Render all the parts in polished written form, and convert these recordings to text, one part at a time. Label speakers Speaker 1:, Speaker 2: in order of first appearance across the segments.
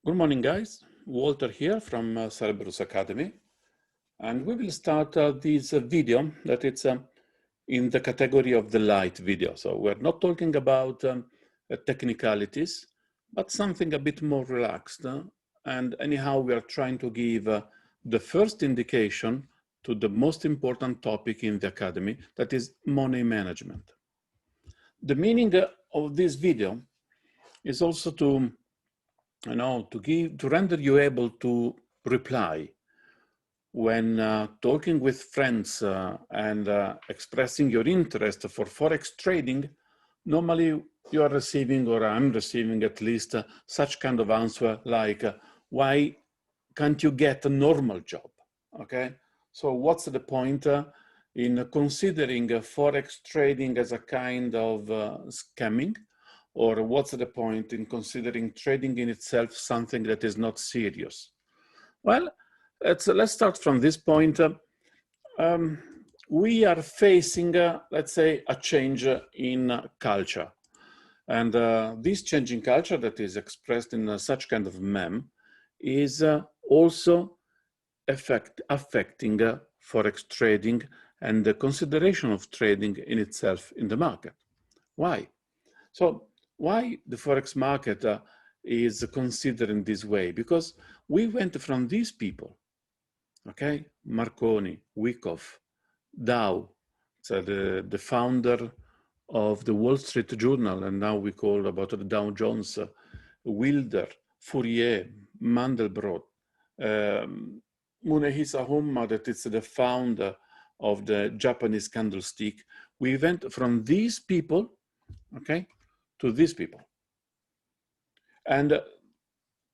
Speaker 1: Good morning, guys. Walter here from Cerberus Academy, and we will start this video that it's in the category of the light video. So we're not talking about technicalities, but something a bit more relaxed. And anyhow, we are trying to give the first indication to the most important topic in the Academy, that is money management. The meaning of this video is also to render you able to reply when talking with friends and expressing your interest for Forex trading. Normally you are receiving, or I'm receiving at least, such kind of answer like, why can't you get a normal job? Okay, so what's the point in considering Forex trading as a kind of scamming? Or what's the point in considering trading in itself something that is not serious? Well, let's start from this point. We are facing, let's say, a change in culture. And this change in culture that is expressed in such kind of meme is also affecting Forex trading and the consideration of trading in itself in the market. Why? So why the Forex market is considered in this way? Because we went from these people, okay? Marconi, Wyckoff, Dow, so the founder of the Wall Street Journal, and now we call about the Dow Jones, Wilder, Fourier, Mandelbrot, Munehisa Homma, that is the founder of the Japanese candlestick. We went from these people, okay, to these people. And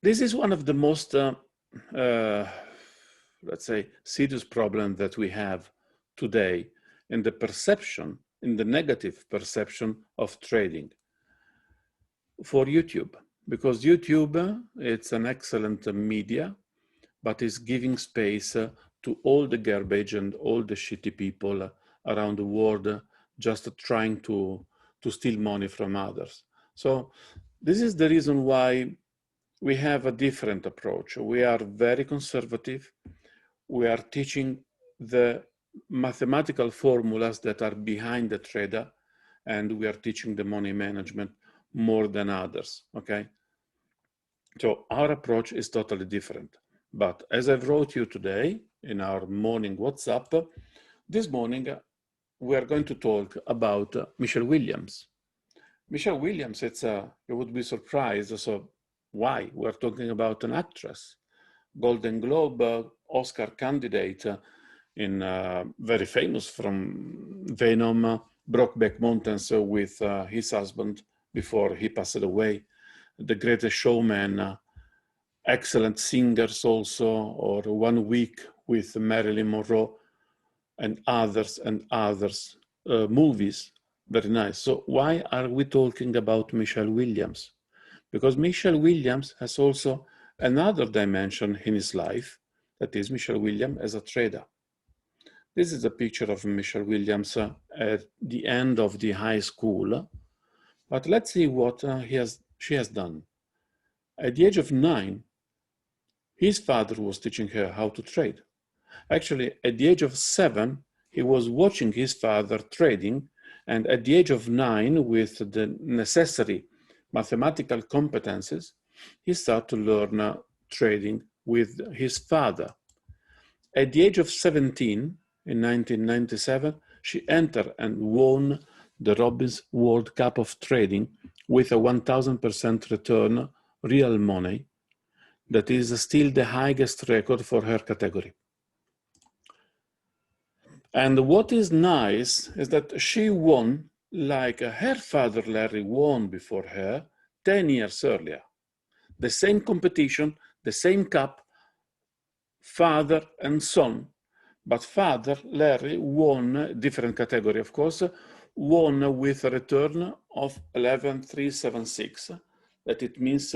Speaker 1: this is one of the most, let's say, serious problems that we have today in the perception, in the negative perception of trading for YouTube. Because YouTube, it's an excellent media, but is giving space to all the garbage and all the shitty people around the world just trying to steal money from others. So this is the reason why we have a different approach. We are very conservative. We are teaching the mathematical formulas that are behind the trader, and we are teaching the money management more than others, okay? So our approach is totally different. But as I wrote you today in our morning WhatsApp, this morning we are going to talk about Michelle Williams. Michelle Williams, you would be surprised. So why? We're talking about an actress, Golden Globe, Oscar candidate, very famous from Venom, Brokeback Mountains with his husband before he passed away, The Greatest Showman, excellent singers also, or One Week with Marilyn Monroe, and others movies. Very nice. So why are we talking about Michelle Williams? Because Michelle Williams has also another dimension in his life, that is Michelle Williams as a trader. This is a picture of Michelle Williams at the end of the high school. But let's see what she has done. At the age of 9, his father was teaching her how to trade. Actually, at the age of 7, he was watching his father trading, and at the age of 9, with the necessary mathematical competences, he started to learn trading with his father. At the age of 17, in 1997, she entered and won the Robbins World Cup of Trading with a 1000% return, real money. That is still the highest record for her category. And what is nice is that she won like her father Larry won before her 10 years earlier. The same competition, the same cup, father and son. But father Larry won, different category of course, won with a return of 11,376. That it means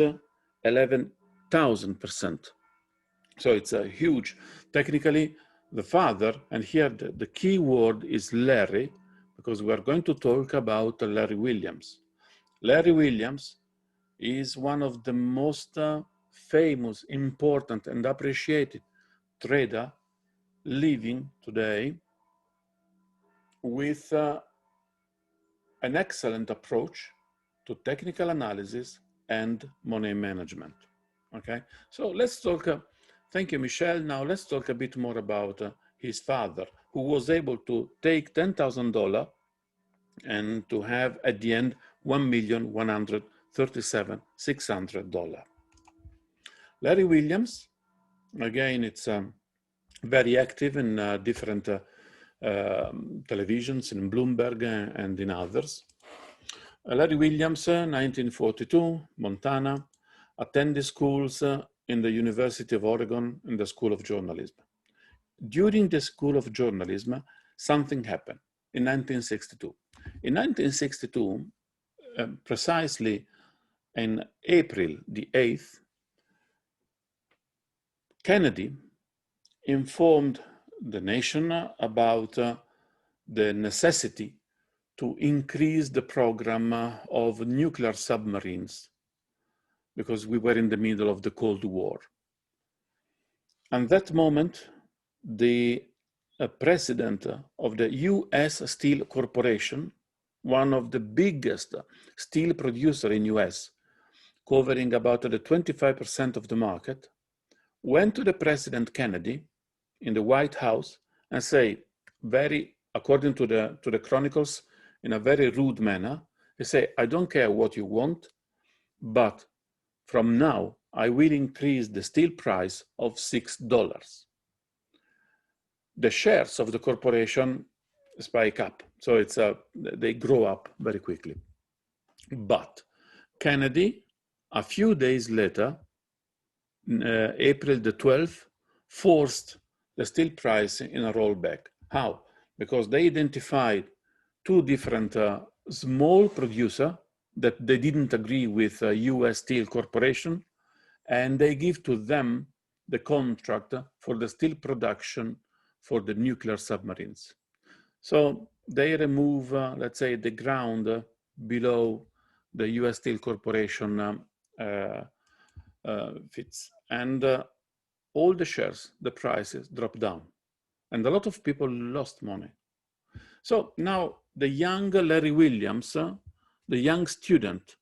Speaker 1: 11,000%. So it's a huge, technically, the father, and here the key word is Larry, because we are going to talk about Larry Williams. Larry Williams is one of the most famous, important, and appreciated trader living today with an excellent approach to technical analysis and money management. Okay, so let's talk. Thank you, Michelle. Now let's talk a bit more about his father, who was able to take $10,000 and to have at the end $1,137,600. Larry Williams, again, it's very active in different televisions, in Bloomberg and in others. Larry Williams, 1942, Montana, attended schools in the University of Oregon in the School of Journalism. During the School of Journalism, something happened in 1962. In 1962, precisely in April the 8th, Kennedy informed the nation about the necessity to increase the program of nuclear submarines, because we were in the middle of the Cold War. And that moment, the president of the US Steel Corporation, one of the biggest steel producer in US, covering about the 25% of the market, went to the President Kennedy in the White House and say, according to the chronicles, in a very rude manner, he say, I don't care what you want, but from now, I will increase the steel price of $6. The shares of the corporation spike up, so they grow up very quickly. But Kennedy, a few days later, April the 12th, forced the steel price in a rollback. How? Because they identified two different small producers that they didn't agree with US Steel Corporation, and they give to them the contract for the steel production for the nuclear submarines. So they remove, let's say, the ground below the US Steel Corporation fits. And all the shares, the prices drop down. And a lot of people lost money. So now the young Larry Williams, the young student,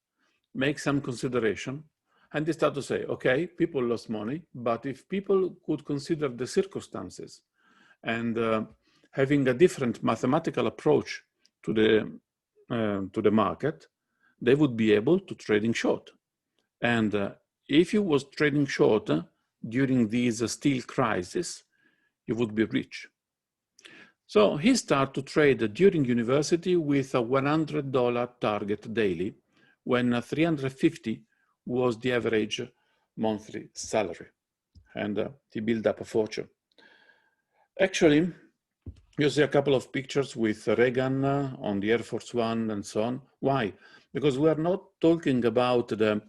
Speaker 1: makes some consideration, and they start to say, okay, people lost money, but if people could consider the circumstances and having a different mathematical approach to the market, they would be able to trading short. And if you was trading short during these steel crisis, you would be rich. So he started to trade during university with a $100 target daily, when $350 was the average monthly salary. And he built up a fortune. Actually, you see a couple of pictures with Reagan on the Air Force One and so on. Why? Because we are not talking about the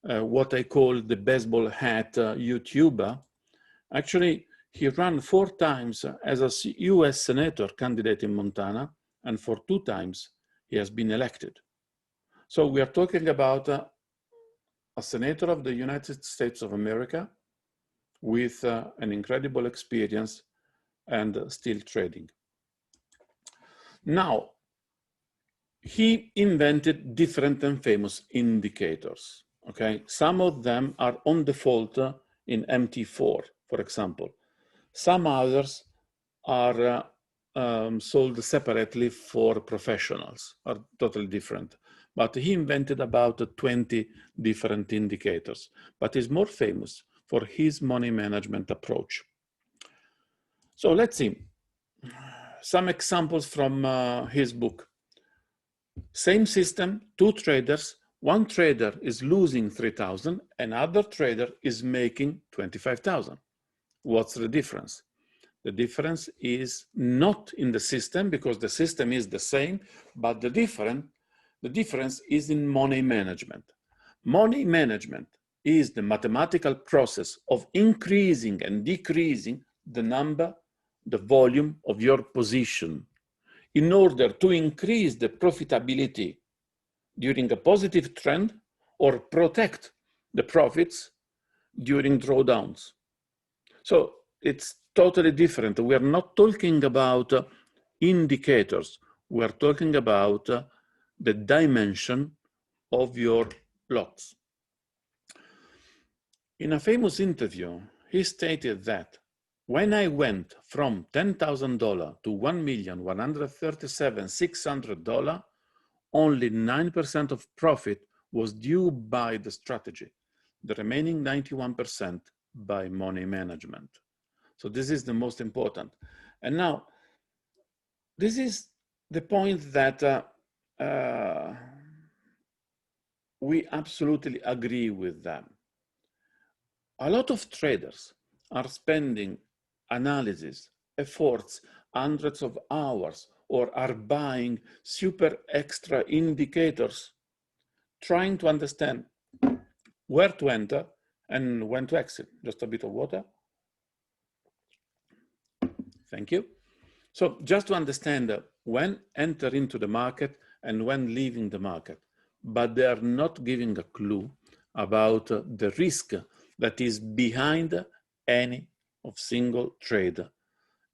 Speaker 1: what I call the baseball hat YouTuber. Actually, he ran 4 times as a US Senator candidate in Montana, and for 2 times he has been elected. So we are talking about a senator of the United States of America with an incredible experience and still trading. Now, he invented different and famous indicators. Okay, some of them are on default in MT4, for example. Some others are sold separately for professionals, are totally different. But he invented about 20 different indicators, but is more famous for his money management approach. So let's see some examples from his book. Same system, 2 traders. One trader is losing 3,000, another trader is making 25,000. What's the difference? The difference is not in the system, because the system is the same, but the difference is in money management. Money management is the mathematical process of increasing and decreasing the number, the volume of your position in order to increase the profitability during a positive trend or protect the profits during drawdowns. So it's totally different. We are not talking about indicators. We are talking about the dimension of your lots. In a famous interview, he stated that when I went from $10,000 to $1,137,600, only 9% of profit was due by the strategy, the remaining 91% by money management. So this is the most important. And now, this is the point that we absolutely agree with them. A lot of traders are spending analysis, efforts, hundreds of hours, or are buying super extra indicators, trying to understand where to enter and when to exit. Just a bit of water. Thank you. So just to understand when enter into the market and when leaving the market, but they are not giving a clue about the risk that is behind any of single trade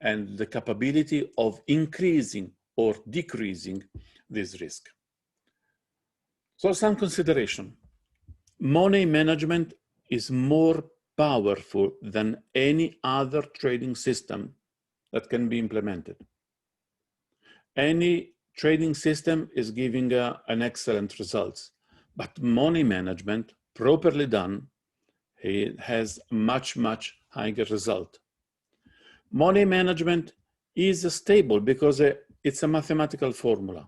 Speaker 1: and the capability of increasing or decreasing this risk. So some consideration. Money management is more powerful than any other trading system that can be implemented. Any trading system is giving an excellent results, but money management, properly done, it has much higher result. Money management is stable because it's a mathematical formula.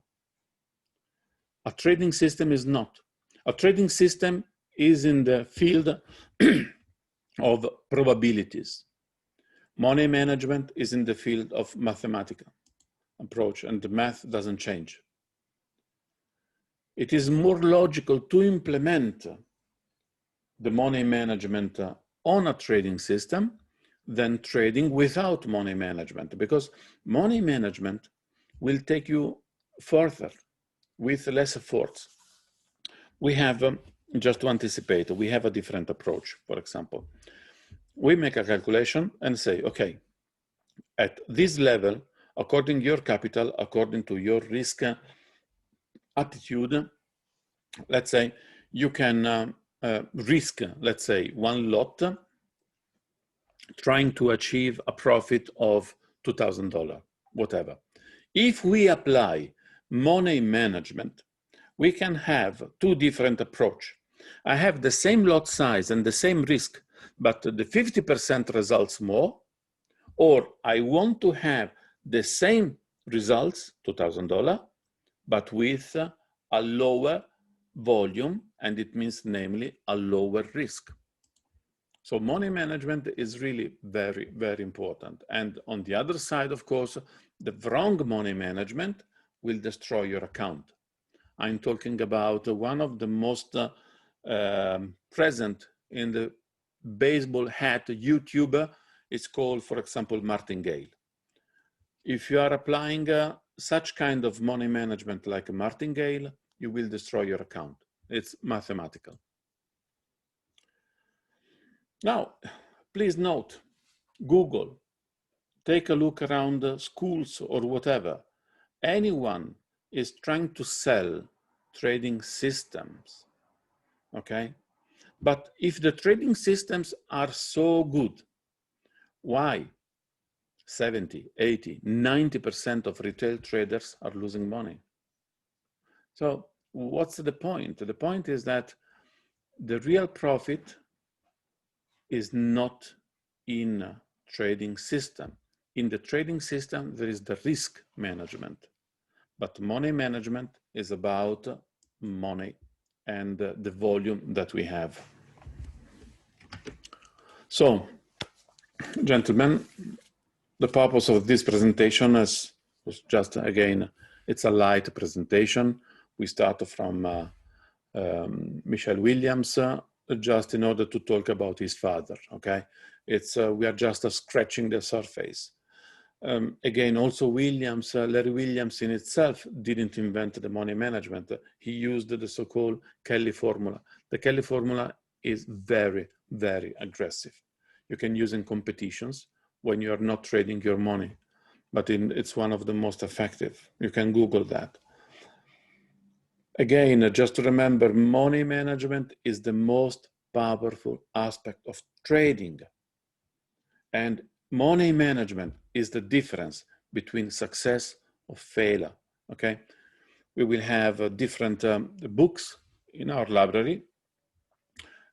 Speaker 1: A trading system is not. A trading system is in the field of probabilities. Money management is in the field of mathematical approach, and the math doesn't change. It is more logical to implement the money management on a trading system than trading without money management, because money management will take you further with less efforts. We have, just to anticipate, we have a different approach. For example, we make a calculation and say, okay, at this level, according to your capital, according to your risk attitude, let's say you can risk, let's say, one lot, trying to achieve a profit of $2,000, whatever. If we apply money management, we can have two different approaches. I have the same lot size and the same risk, but the 50% results more, or I want to have the same results, $2,000, but with a lower volume, and it means namely a lower risk. So money management is really very important. And on the other side, of course, the wrong money management will destroy your account. I'm talking about one of the most present in the baseball hat YouTuber. It's called, for example, Martingale. If you are applying such kind of money management like Martingale, you will destroy your account. It's mathematical. Now, please note, Google, take a look around schools or whatever. Anyone is trying to sell trading systems, okay? But if the trading systems are so good, why 70, 80, 90% of retail traders are losing money? So what's the point? The point is that the real profit is not in a trading system. In the trading system, there is the risk management, but money management is about money and the volume that we have. So, gentlemen, the purpose of this presentation is just, again, it's a light presentation. We start from Michelle Williams, just in order to talk about his father, okay? It's, we are just scratching the surface. Again, also Williams, Larry Williams in itself didn't invent the money management. He used the so-called Kelly formula. The Kelly formula is very, very aggressive. You can use in competitions when you are not trading your money, but it's one of the most effective. You can Google that. Again, just to remember, money management is the most powerful aspect of trading. And money management is the difference between success or failure, okay? We will have different books in our library.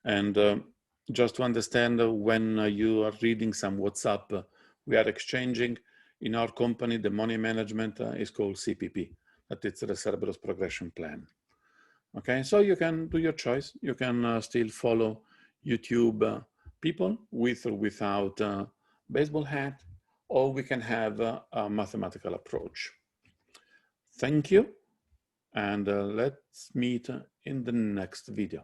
Speaker 1: And just to understand, when you are reading some WhatsApp, we are exchanging. In our company, the money management is called CPP, that it's the Cerberus progression plan. Okay, so you can do your choice. You can still follow YouTube people with or without baseball hat, or we can have a mathematical approach. Thank you, and let's meet in the next video.